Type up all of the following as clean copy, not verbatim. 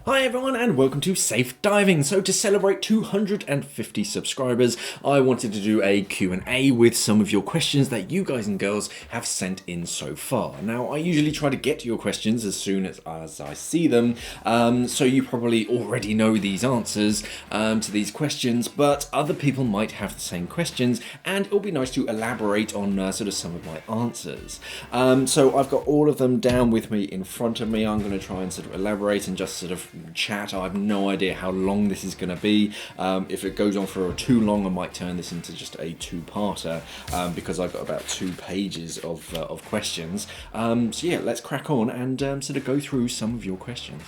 Hi everyone and welcome to Safe Diving. So to celebrate 250 subscribers, I wanted to do a Q&A with some of your questions that you guys and girls have sent in so far. Now I usually try to get to your questions as soon as I see them, so you probably already know these answers to these questions, but other people might have the same questions and it'll be nice to elaborate on sort of some of my answers. So I've got all of them down with me in front of me. I'm going to try and sort of elaborate and just sort of chat. I have no idea how long this is going to be. If it goes on for too long, I might turn this into just a two-parter because I've got about 2 pages of questions. So yeah, let's crack on and sort of go through some of your questions.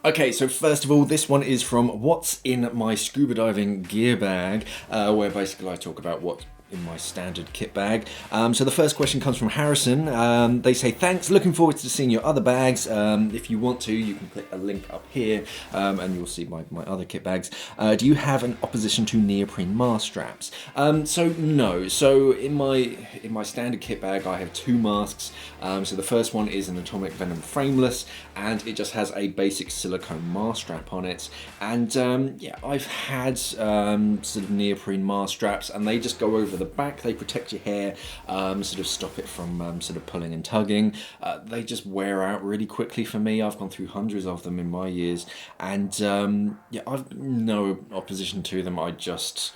Okay, so first of all, this one is from What's in My Scuba Diving Gear Bag, where basically I talk about what's in my standard kit bag. So the first question comes from Harrison. They say, thanks, looking forward to seeing your other bags. If you want to, you can click a link up here and you'll see my other kit bags. Do you have an opposition to neoprene mask straps? So no. So in my standard kit bag, I have 2 masks. So the first one is an Atomic Venom frameless, and it just has a basic silicone mask strap on it. And yeah, I've had sort of neoprene mask straps, and they just go over the back. They protect your hair, sort of stop it from sort of pulling and tugging. They just wear out really quickly for me. I've gone through hundreds of them in my years, and yeah, I've no opposition to them. I just,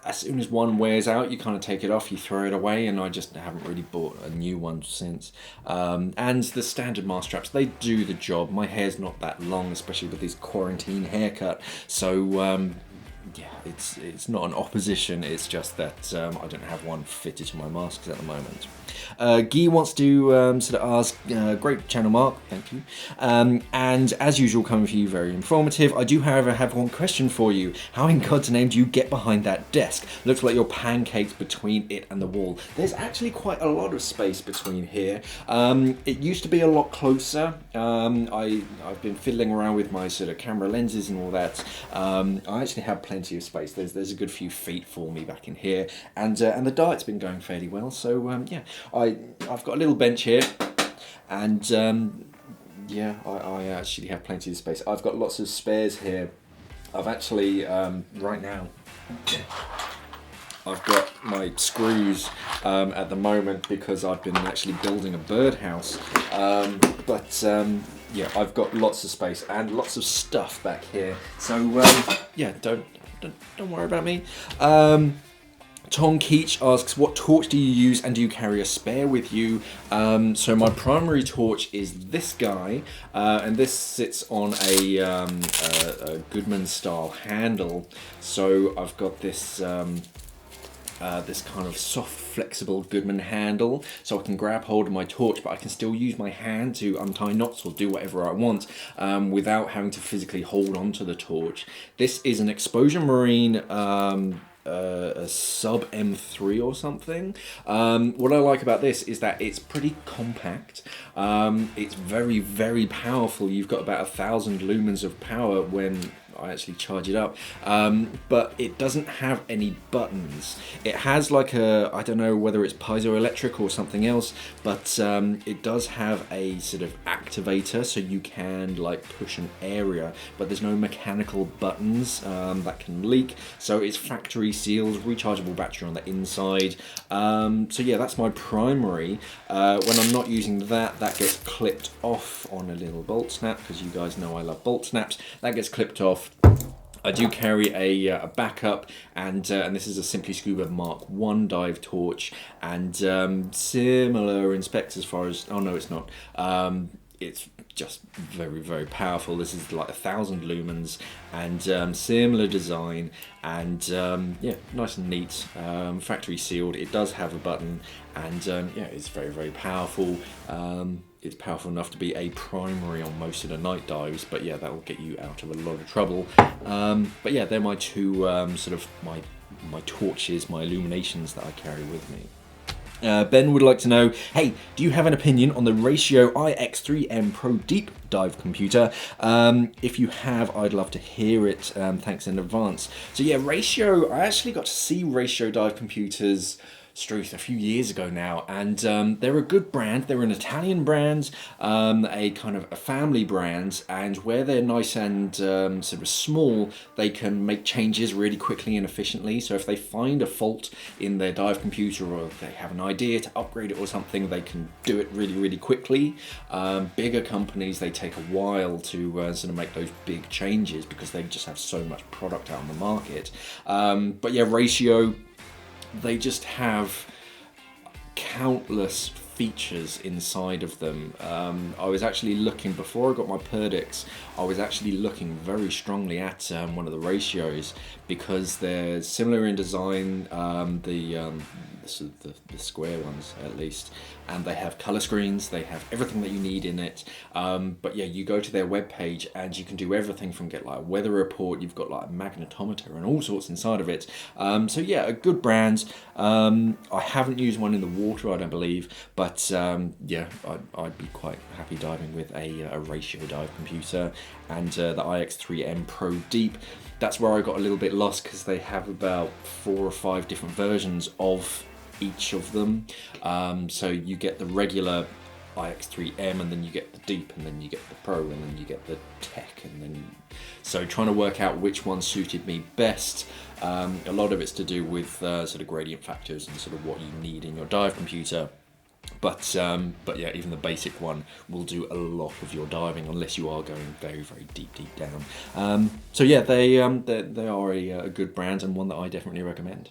as soon as one wears out, you kind of take it off, you throw it away, and I just haven't really bought a new one since. And the standard mask straps, they do the job. My hair's not that long, especially with this quarantine haircut, so yeah, it's not an opposition, it's just that I don't have one fitted to my masks at the moment. Guy wants to sort of ask, great channel, Mark, thank you. And as usual, coming for you, very informative. I do, however, have one question for you. How in God's name do you get behind that desk? Looks like you're pancaked between it and the wall. There's actually quite a lot of space between here. It used to be a lot closer. I've been fiddling around with my sort of camera lenses and all that. I actually have plenty of space. There's a good few feet for me back in here, and the diet's been going fairly well. So yeah, I've got a little bench here, and yeah, I actually have plenty of space. I've got lots of spares here. I've actually right now, I've got my screws at the moment because I've been actually building a birdhouse. But yeah, I've got lots of space and lots of stuff back here. So yeah, don't worry about me. Tom Keach asks, what torch do you use and do you carry a spare with you? So my primary torch is this guy, and this sits on a Goodman style handle. So I've got this this kind of soft, flexible Goodman handle, so I can grab hold of my torch, but I can still use my hand to untie knots or do whatever I want without having to physically hold on to the torch. This is an Exposure Marine a sub M3 or something. What I like about this is that it's pretty compact. It's very, very powerful. You've got about 1,000 lumens of power when I actually charge it up, but it doesn't have any buttons. It has like a, I don't know whether it's piezoelectric or something else, but it does have a sort of activator, so you can like push an area, but there's no mechanical buttons that can leak. So it's factory sealed, rechargeable battery on the inside. So yeah, that's my primary. When I'm not using that, that gets clipped off on a little bolt snap, because you guys know I love bolt snaps. That gets clipped off. I do carry a backup, and this is a Simply Scuba Mark 1 dive torch, and similar in specs as far as, oh no it's not, it's just very, very powerful. This is like 1,000 lumens and similar design, and yeah, nice and neat, factory sealed. It does have a button, and yeah, it's very, very powerful. It's powerful enough to be a primary on most of the night dives, but yeah, that will get you out of a lot of trouble. But yeah, they're my 2 sort of my torches, my illuminations that I carry with me. Ben would like to know, hey, do you have an opinion on the Ratio iX3M Pro Deep Dive computer? If you have, I'd love to hear it. Thanks in advance. So yeah, Ratio, I actually got to see Ratio dive computers a few years ago now, and they're a good brand. They're an Italian brand, a kind of a family brand, and where they're nice and sort of small, they can make changes really quickly and efficiently. So if they find a fault in their dive computer, or if they have an idea to upgrade it or something, they can do it really, really quickly. Bigger companies, they take a while to sort of make those big changes because they just have so much product out on the market. But yeah, Ratio, they just have countless features inside of them. I was actually looking, before I got my Perdix, I was actually looking very strongly at one of the Ratios because they're similar in design, the square ones at least, and they have color screens, they have everything that you need in it. But yeah, you go to their webpage and you can do everything from get like a weather report, you've got like a magnetometer and all sorts inside of it. So yeah, a good brand. I haven't used one in the water, I don't believe, but yeah, I'd be quite happy diving with a Ratio dive computer. And the iX3M Pro Deep, that's where I got a little bit lost because they have about 4 or 5 different versions of each of them. So you get the regular iX3M, and then you get the Deep, and then you get the Pro, and then you get the Tech, and then so trying to work out which one suited me best. A lot of it's to do with sort of gradient factors and sort of what you need in your dive computer. But yeah, even the basic one will do a lot of your diving unless you are going very, very deep down. So yeah, they are a good brand and one that I definitely recommend.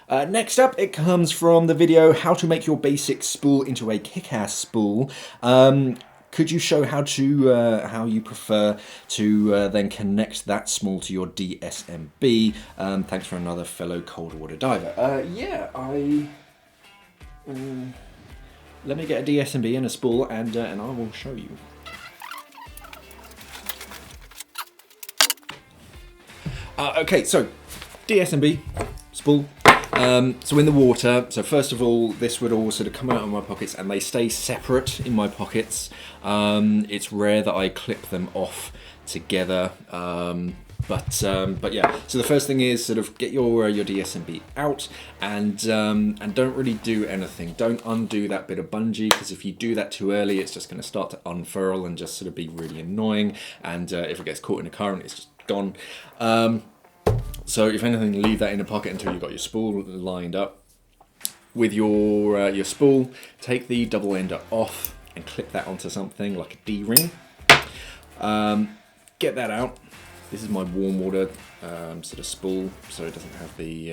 Next up, it comes from the video how to make your basic spool into a kickass spool. Could you show how you prefer to then connect that spool to your DSMB? Thanks for another fellow cold water diver. Let me get a DSMB and a spool, and I will show you. Okay, so DSMB, spool. So in the water, so first of all, this would all sort of come out of my pockets and they stay separate in my pockets. It's rare that I clip them off together. But yeah, so the first thing is sort of get your DSMB out and don't really do anything. Don't undo that bit of bungee, because if you do that too early, it's just going to start to unfurl and just sort of be really annoying. And if it gets caught in a current, it's just gone. So if anything, leave that in a pocket until you've got your spool lined up. With your spool, take the double ender off and clip that onto something like a D-ring. Get that out. This is my warm water sort of spool, so it doesn't have the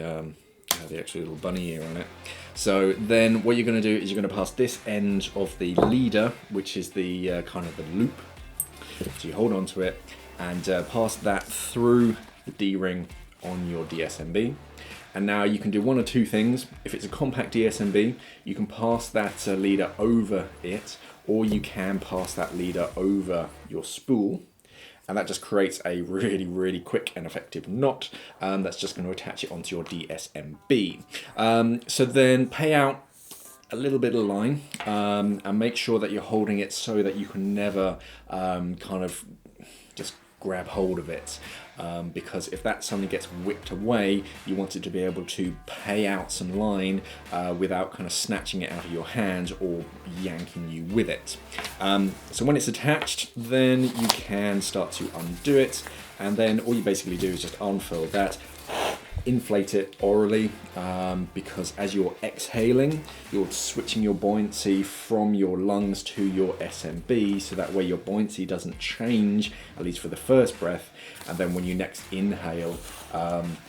extra little bunny ear on it. So then what you're going to do is you're going to pass this end of the leader, which is the kind of the loop. So you hold on to it and pass that through the D-ring on your DSMB. And now you can do one or two things. If it's a compact DSMB, you can pass that leader over it, or you can pass that leader over your spool. And that just creates a really, really quick and effective knot that's just going to attach it onto your DSMB. So then pay out a little bit of line and make sure that you're holding it so that you can never kind of just grab hold of it. Because if that suddenly gets whipped away, you want it to be able to pay out some line without kind of snatching it out of your hand or yanking you with it. So when it's attached, then you can start to undo it, and then all you basically do is just unfurl that, inflate it orally, because as you're exhaling, you're switching your buoyancy from your lungs to your SMB, so that way your buoyancy doesn't change, at least for the first breath, and then when you next inhale,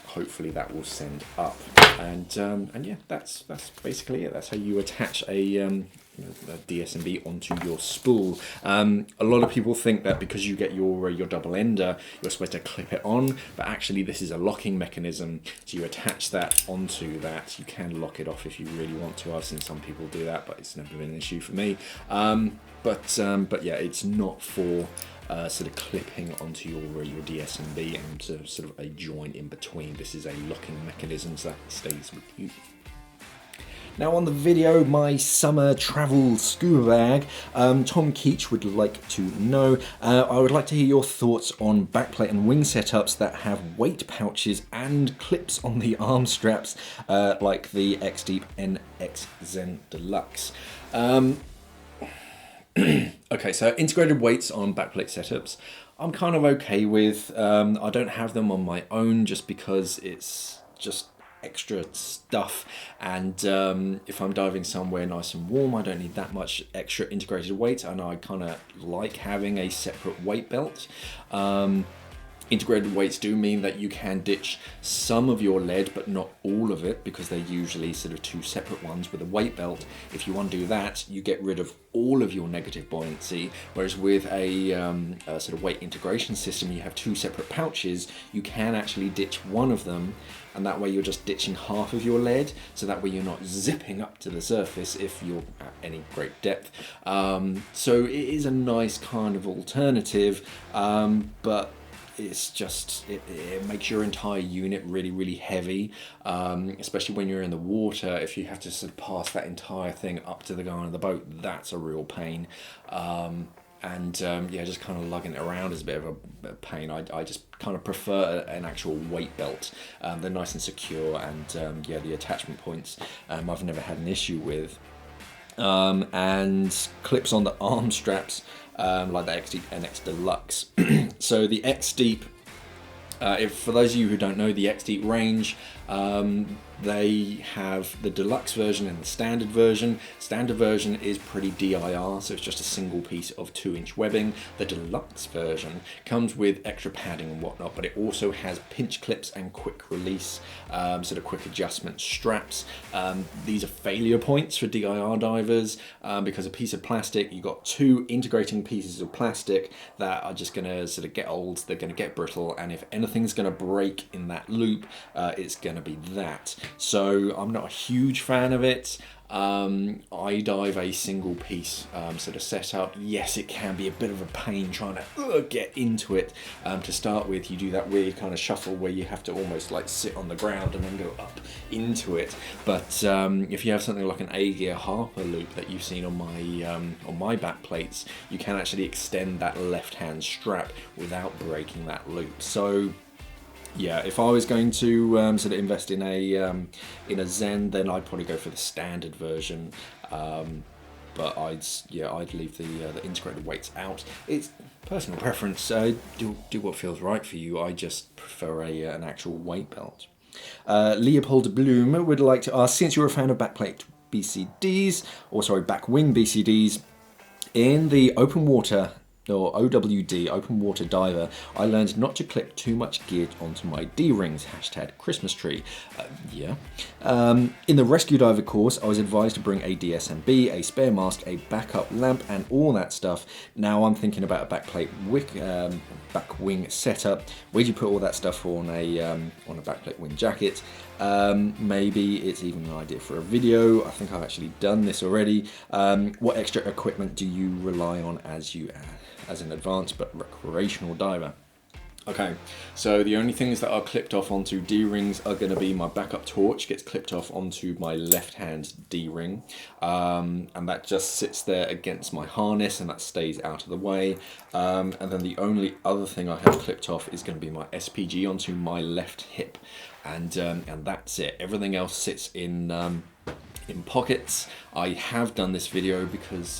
hopefully that will send up. And yeah, that's basically it. That's how you attach a DSMB onto your spool. A lot of people think that because you get your double ender, you're supposed to clip it on, but actually this is a locking mechanism. So you attach that onto that. You can lock it off if you really want to. I've seen some people do that, but it's never been an issue for me. But yeah, it's not for sort of clipping onto your DSMB and sort of a joint in between. This is a locking mechanism that stays with you. Now on the video, my summer travel scuba bag, Tom Keach would like to know, I would like to hear your thoughts on backplate and wing setups that have weight pouches and clips on the arm straps, like the X-Deep NX Zen Deluxe. Okay, so integrated weights on backplate setups, I'm kind of okay with. I don't have them on my own just because it's just extra stuff, and if I'm diving somewhere nice and warm, I don't need that much extra integrated weight, and I kind of like having a separate weight belt. Integrated weights do mean that you can ditch some of your lead, but not all of it, because they're usually sort of two separate ones with a weight belt. If you want to do that, you get rid of all of your negative buoyancy, whereas with a sort of weight integration system, you have two separate pouches. You can actually ditch one of them, and that way you're just ditching half of your lead, so that way you're not zipping up to the surface if you're at any great depth. So it is a nice kind of alternative, but it's just, it makes your entire unit really heavy, especially when you're in the water. If you have to sort of pass that entire thing up to the guy on the boat, that's a real pain. Yeah, just kind of lugging it around is a bit of a pain. I just kind of prefer an actual weight belt. They're nice and secure, and yeah, the attachment points I've never had an issue with. And clips on the arm straps, like the X-Deep NX Deluxe. So the X-Deep, for those of you who don't know, the X-Deep range, they have the deluxe version and the standard version. Standard version is pretty DIR, so it's just a single piece of 2-inch webbing. The deluxe version comes with extra padding and whatnot, but it also has pinch clips and quick release, sort of quick adjustment straps. These are failure points for DIR divers, because a piece of plastic, you've got two integrating pieces of plastic that are just gonna sort of get old, they're gonna get brittle, and if anything's gonna break in that loop, it's gonna be that. So I'm not a huge fan of it. I dive a single piece sort of setup. Yes, it can be a bit of a pain trying to get into it. To start with, you do that weird kind of shuffle where you have to almost like sit on the ground and then go up into it. But if you have something like an A-gear Harper loop that you've seen on my back plates, you can actually extend that left-hand strap without breaking that loop. So yeah, if I was going to sort of invest in a Zen, then I'd probably go for the standard version. But I'd leave the integrated weights out. It's personal preference. Do what feels right for you. I just prefer an actual weight belt. Leopold Bloom would like to ask, since you're a fan of backplate BCDs, or sorry, backwing BCDs, in the open water, or OWD, open water diver, I learned not to clip too much gear onto my D-rings, hashtag Christmas tree. Yeah. In the rescue diver course, I was advised to bring a DSMB, a spare mask, a backup lamp, and all that stuff. Now I'm thinking about a back wing setup. Where do you put all that stuff on a backplate wing jacket? Maybe it's even an idea for a video. I think I've actually done this already. What extra equipment do you rely on as an advanced but recreational diver? Okay, so the only things that are clipped off onto D-rings are going to be my backup torch gets clipped off onto my left-hand D-ring, and that just sits there against my harness and that stays out of the way. And then the only other thing I have clipped off is going to be my SPG onto my left hip, and that's it. Everything else sits in pockets. I have done this video because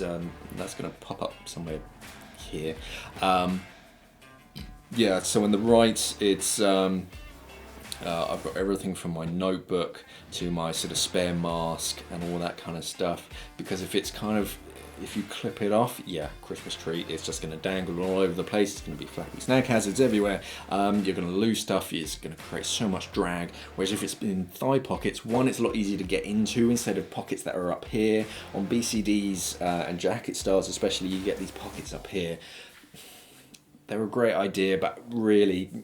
that's going to pop up somewhere here. Yeah, so on the right, it's I've got everything from my notebook to my sort of spare mask and all that kind of stuff, because if you clip it off, yeah, Christmas tree, it's just going to dangle all over the place. It's going to be flappy snag hazards everywhere. You're going to lose stuff. It's going to create so much drag. Whereas if it's in thigh pockets, one, it's a lot easier to get into instead of pockets that are up here. On BCDs and jacket styles especially, you get these pockets up here. They're a great idea, but really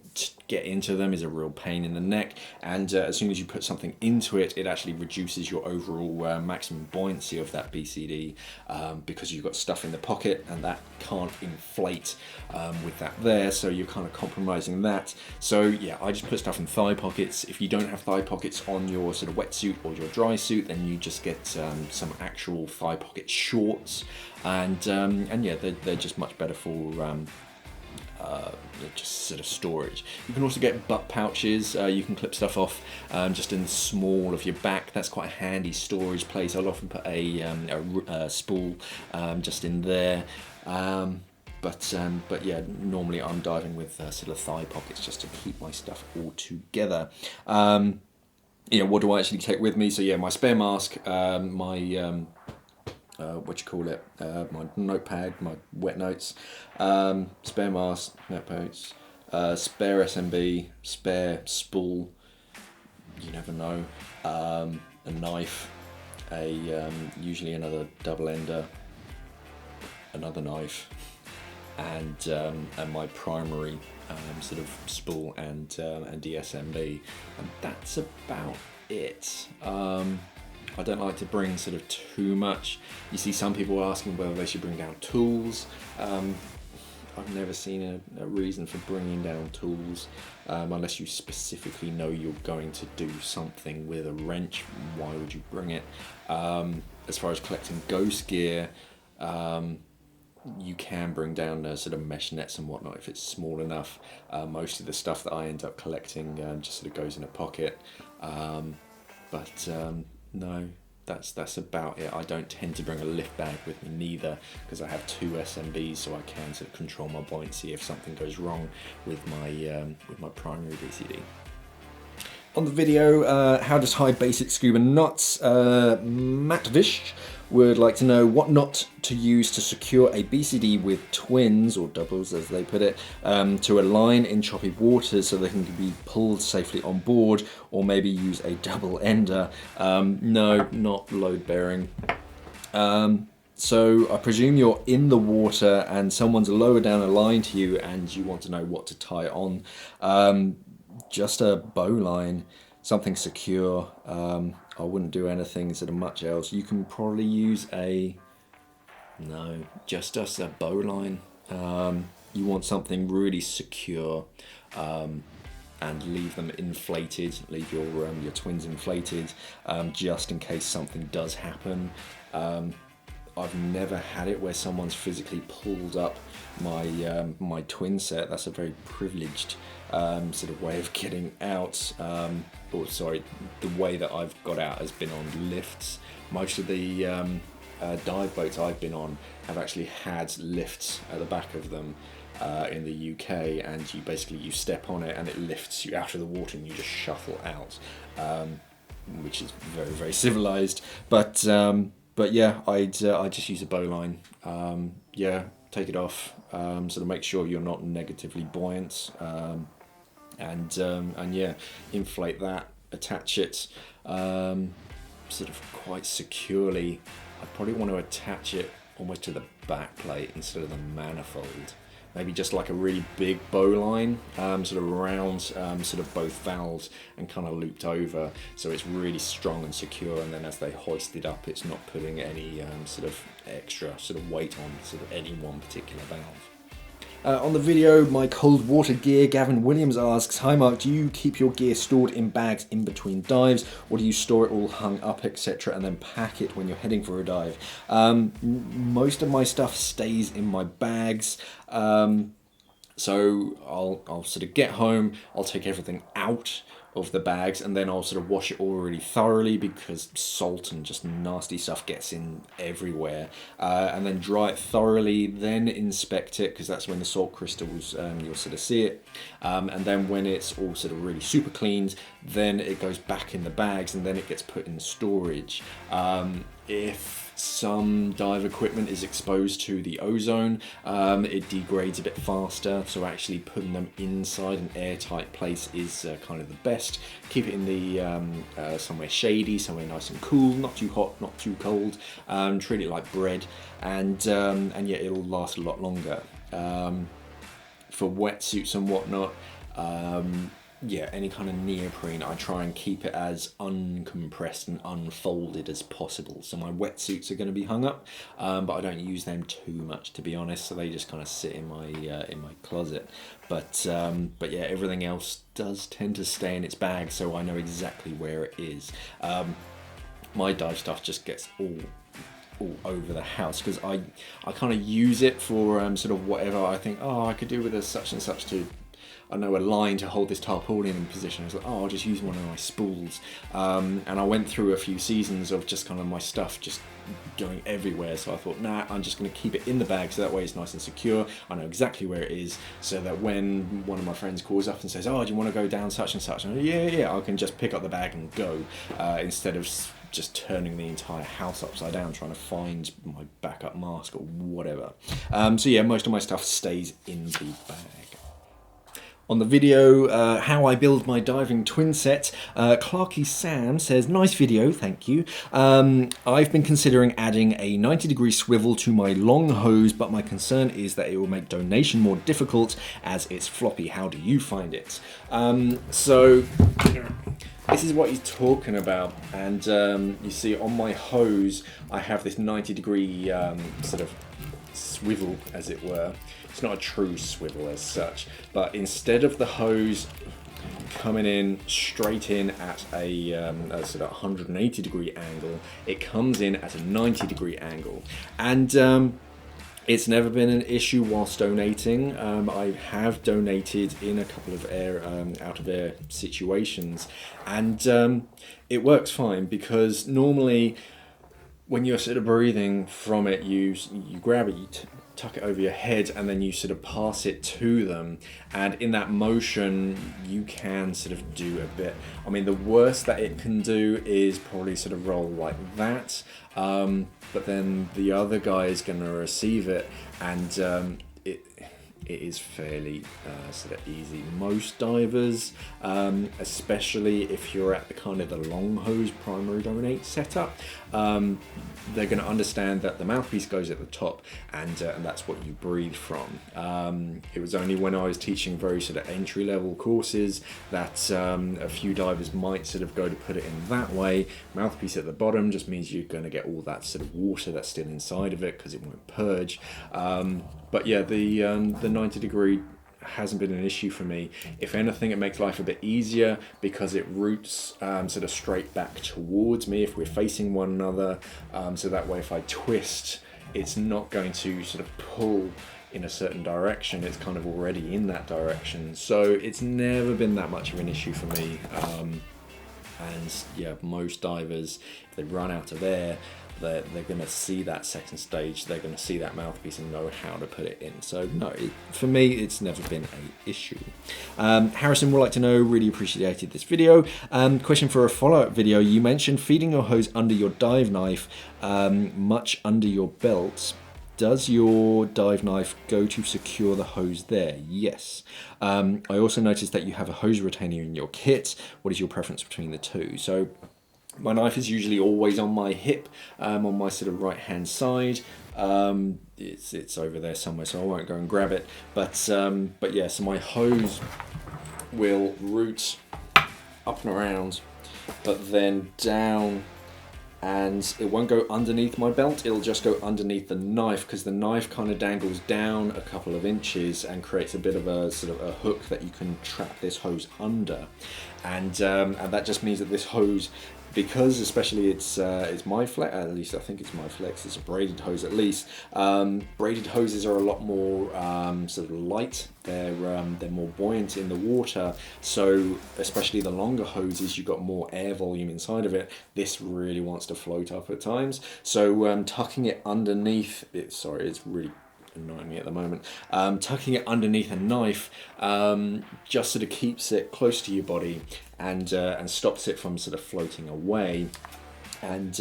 get into them is a real pain in the neck, and as soon as you put something into it, it actually reduces your overall maximum buoyancy of that BCD, because you've got stuff in the pocket and that can't inflate with that there, so you're kind of compromising that. So yeah, I just put stuff in thigh pockets. If you don't have thigh pockets on your sort of wetsuit or your dry suit, then you just get some actual thigh pocket shorts, and yeah, they're just much better for just sort of storage. You can also get butt pouches. You can clip stuff off just in the small of your back. That's quite a handy storage place. I'll often put a spool just in there. But yeah, normally I'm diving with sort of thigh pockets just to keep my stuff all together. Yeah, what do I actually take with me? So yeah, my spare mask, my my notepad, my wet notes, spare mask, notepads, spare SMB, spare spool, you never know, a knife, usually another double ender, another knife, and my primary sort of spool and DSMB, and that's about it. I don't like to bring sort of too much. You see some people asking whether they should bring down tools. I've never seen a reason for bringing down tools unless you specifically know you're going to do something with a wrench. Why would you bring it? As far as collecting ghost gear, you can bring down sort of mesh nets and whatnot if it's small enough. Most of the stuff that I end up collecting just sort of goes in a pocket. No, that's about it. I don't tend to bring a lift bag with me neither, because I have 2 SMBs, so I can sort of control my buoyancy if something goes wrong with my primary BCD. On the video, how to tie basic scuba knots, Matt Vish would like to know what knot to use to secure a BCD with twins, or doubles as they put it, to a line in choppy waters so they can be pulled safely on board, or maybe use a double ender. No, not load bearing. So I presume you're in the water and someone's lower down a line to you and you want to know what to tie on. Just a bowline, something secure. I wouldn't do anything sort of much else. You can probably use just a bowline. You want something really secure, and leave them inflated, leave your twins inflated, just in case something does happen. I've never had it where someone's physically pulled up my twin set. That's a very privileged sort of way of getting out. The way that I've got out has been on lifts. Most of the dive boats I've been on have actually had lifts at the back of them in the UK, and you step on it and it lifts you out of the water and you just shuffle out, which is very, very civilized. But yeah, I'd just use a bowline. Take it off, sort of make sure you're not negatively buoyant, and yeah, inflate that, attach it sort of quite securely. I'd probably want to attach it almost to the back plate instead of the manifold. Maybe just like a really big bowline, sort of around sort of both valves and kind of looped over, so it's really strong and secure, and then as they hoist it up, it's not putting any sort of extra sort of weight on sort of any one particular valve. On the video, my cold water gear, Gavin Williams asks, "Hi Mark, do you keep your gear stored in bags in between dives, or do you store it all hung up, etc., and then pack it when you're heading for a dive?" Most of my stuff stays in my bags. So I'll sort of get home, I'll take everything out of the bags, and then I'll sort of wash it all really thoroughly, because salt and just nasty stuff gets in everywhere, and then dry it thoroughly, then inspect it, because that's when the salt crystals, you'll sort of see it, and then when it's all sort of really super cleaned, then it goes back in the bags, and then it gets put in storage. If some dive equipment is exposed to the ozone, it degrades a bit faster, so actually putting them inside an airtight place is kind of the best. Keep it in the somewhere shady, somewhere nice and cool, not too hot, not too cold. Treat it like bread, and yeah, it'll last a lot longer. For wetsuits and whatnot, Yeah, any kind of neoprene, I try and keep it as uncompressed and unfolded as possible. So my wetsuits are going to be hung up, but I don't use them too much, to be honest. So they just kind of sit in my closet. But yeah, everything else does tend to stay in its bag, so I know exactly where it is. My dive stuff just gets all over the house because I kind of use it for sort of whatever I think, oh, I could do with a such and such to, I know, a line to hold this tarpaulin in position. I was like, oh, I'll just use one of my spools. And I went through a few seasons of just kind of my stuff just going everywhere. So I thought, nah, I'm just going to keep it in the bag so that way it's nice and secure. I know exactly where it is, so that when one of my friends calls up and says, oh, do you want to go down such and such? And I'm like, yeah, I can just pick up the bag and go instead of just turning the entire house upside down trying to find my backup mask or whatever. So yeah, most of my stuff stays in the bag. On the video, how I build my diving twin set, Clarky Sam says, nice video, thank you. I've been considering adding a 90-degree swivel to my long hose, but my concern is that it will make donation more difficult as it's floppy. How do you find it? So this is what he's talking about, and you see on my hose I have this 90-degree sort of swivel, as it were. It's not a true swivel as such, but instead of the hose coming in straight in at a sort of 180-degree angle, it comes in at a 90-degree angle, and it's never been an issue whilst donating. I have donated in a couple of out of air situations, and it works fine because normally when you're sort of breathing from it, you grab it, you tuck it over your head, and then you sort of pass it to them, and in that motion you can sort of do a bit. I mean, the worst that it can do is probably sort of roll like that, but then the other guy is going to receive it, and it is fairly sort of easy. Most divers, especially if you're at the kind of the long hose primary donate setup, they're going to understand that the mouthpiece goes at the top, and that's what you breathe from. It was only when I was teaching very sort of entry level courses that a few divers might sort of go to put it in that way. Mouthpiece at the bottom just means you're going to get all that sort of water that's still inside of it because it won't purge. But yeah, the 90-degree hasn't been an issue for me. If anything, it makes life a bit easier because it routes sort of straight back towards me if we're facing one another. So that way, if I twist, it's not going to sort of pull in a certain direction. It's kind of already in that direction. So it's never been that much of an issue for me. And yeah, most divers, if they run out of air, they're going to see that second stage, they're going to see that mouthpiece and know how to put it in. So no, for me, it's never been an issue. Harrison would like to know, really appreciated this video. Question for a follow-up video. You mentioned feeding your hose under your dive knife, much under your belt. Does your dive knife go to secure the hose there? Yes. I also noticed that you have a hose retainer in your kit. What is your preference between the two? So my knife is usually always on my hip, on my sort of right hand side. It's over there somewhere, so I won't go and grab it. But yeah, so my hose will route up and around, but then down, and it won't go underneath my belt, it'll just go underneath the knife, because the knife kind of dangles down a couple of inches and creates a bit of a sort of a hook that you can trap this hose under, and that just means that this hose, because especially it's my flex, at least I think it's my flex, it's a braided hose at least. Braided hoses are a lot more sort of light. They're more buoyant in the water. So especially the longer hoses, you've got more air volume inside of it. This really wants to float up at times. So tucking it underneath, it's really annoying me at the moment. Tucking it underneath a knife just sort of keeps it close to your body and stops it from sort of floating away. And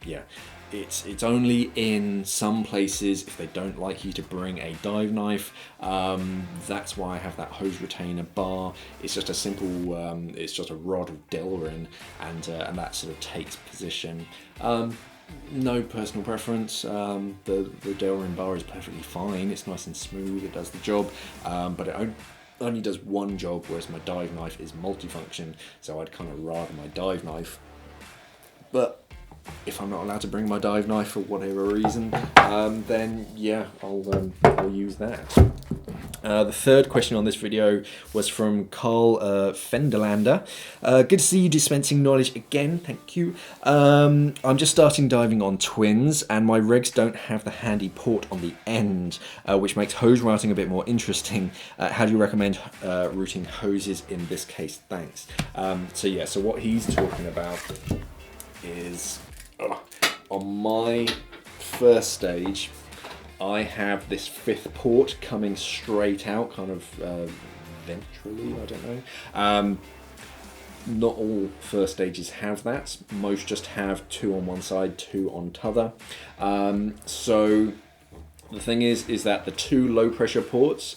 yeah, it's only in some places if they don't like you to bring a dive knife. That's why I have that hose retainer bar. It's just a simple, it's just a rod of Delrin, and that sort of takes position. No personal preference. The Delrin bar is perfectly fine. It's nice and smooth. It does the job, but it only does one job, whereas my dive knife is multifunction, so I'd kind of rather my dive knife. But if I'm not allowed to bring my dive knife for whatever reason, then yeah, I'll use that. The third question on this video was from Carl Fenderlander. Good to see you dispensing knowledge again, thank you. I'm just starting diving on twins, and my regs don't have the handy port on the end, which makes hose routing a bit more interesting. How do you recommend routing hoses in this case? Thanks. So what he's talking about is, on my first stage, I have this 5th port coming straight out, kind of ventrally, I don't know. Not all first stages have that. Most just have 2 on one side, 2 on t'other. So the thing is that the 2 low pressure ports,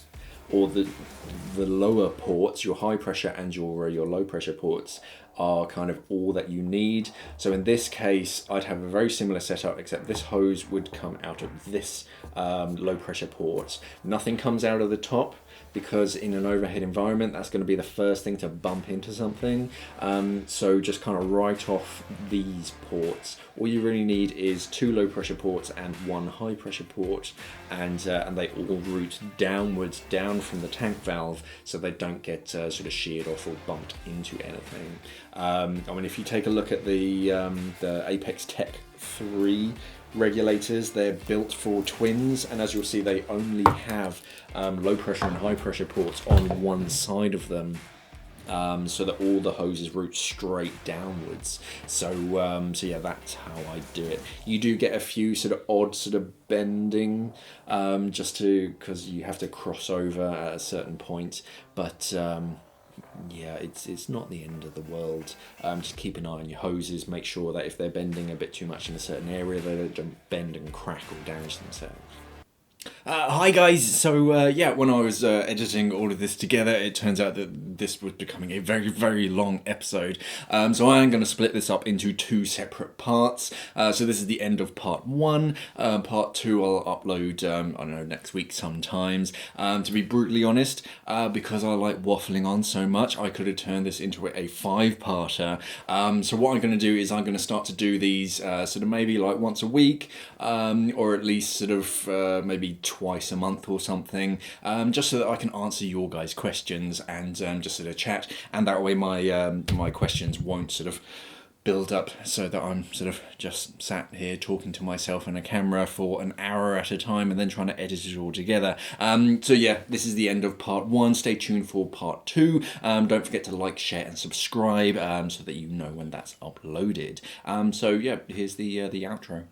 or the lower ports, your high pressure and your low pressure ports, are kind of all that you need. So in this case, I'd have a very similar setup, except this hose would come out of this low pressure port. Nothing comes out of the top, because in an overhead environment, that's going to be the first thing to bump into something. So just kind of right off these ports. All you really need is 2 low pressure ports and 1 high pressure port, and they all route downwards, down from the tank valve, so they don't get sort of sheared off or bumped into anything. I mean, if you take a look at the Apex Tech 3 regulators, they're built for twins, and as you'll see, they only have low pressure and high pressure ports on one side of them, so that all the hoses route straight downwards. So yeah, that's how I do it. You do get a few sort of odd sort of bending, because you have to cross over at a certain point, but yeah, it's not the end of the world. Just keep an eye on your hoses, make sure that if they're bending a bit too much in a certain area, they don't bend and crack or damage themselves. Hi guys, so yeah, when I was editing all of this together, it turns out that this was becoming a very, very long episode. So I am going to split this up into 2 separate parts. So this is the end of part 1. Part 2 I'll upload, I don't know, next week sometimes. To be brutally honest, because I like waffling on so much, I could have turned this into a 5-parter. So what I'm going to do is I'm going to start to do these sort of maybe like once a week, or at least sort of maybe twice a month or something, just so that I can answer your guys' questions and just sort of chat, and that way my questions won't sort of build up so that I'm sort of just sat here talking to myself in a camera for an hour at a time and then trying to edit it all together. So yeah, this is the end of part 1. Stay tuned for part 2. Don't forget to like, share and subscribe, so that you know when that's uploaded. So yeah, here's the outro.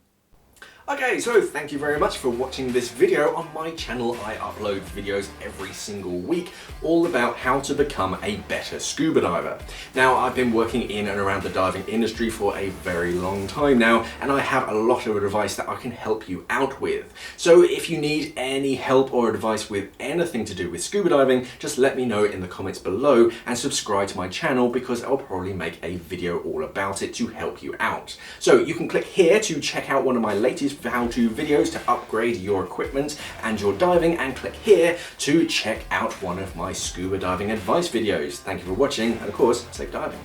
Okay, so thank you very much for watching this video. On my channel, I upload videos every single week, all about how to become a better scuba diver. Now, I've been working in and around the diving industry for a very long time now, and I have a lot of advice that I can help you out with. So if you need any help or advice with anything to do with scuba diving, just let me know in the comments below, and subscribe to my channel, because I'll probably make a video all about it to help you out. So you can click here to check out one of my latest how-to videos to upgrade your equipment and your diving, and click here to check out one of my scuba diving advice videos. Thank you for watching, and of course, safe diving.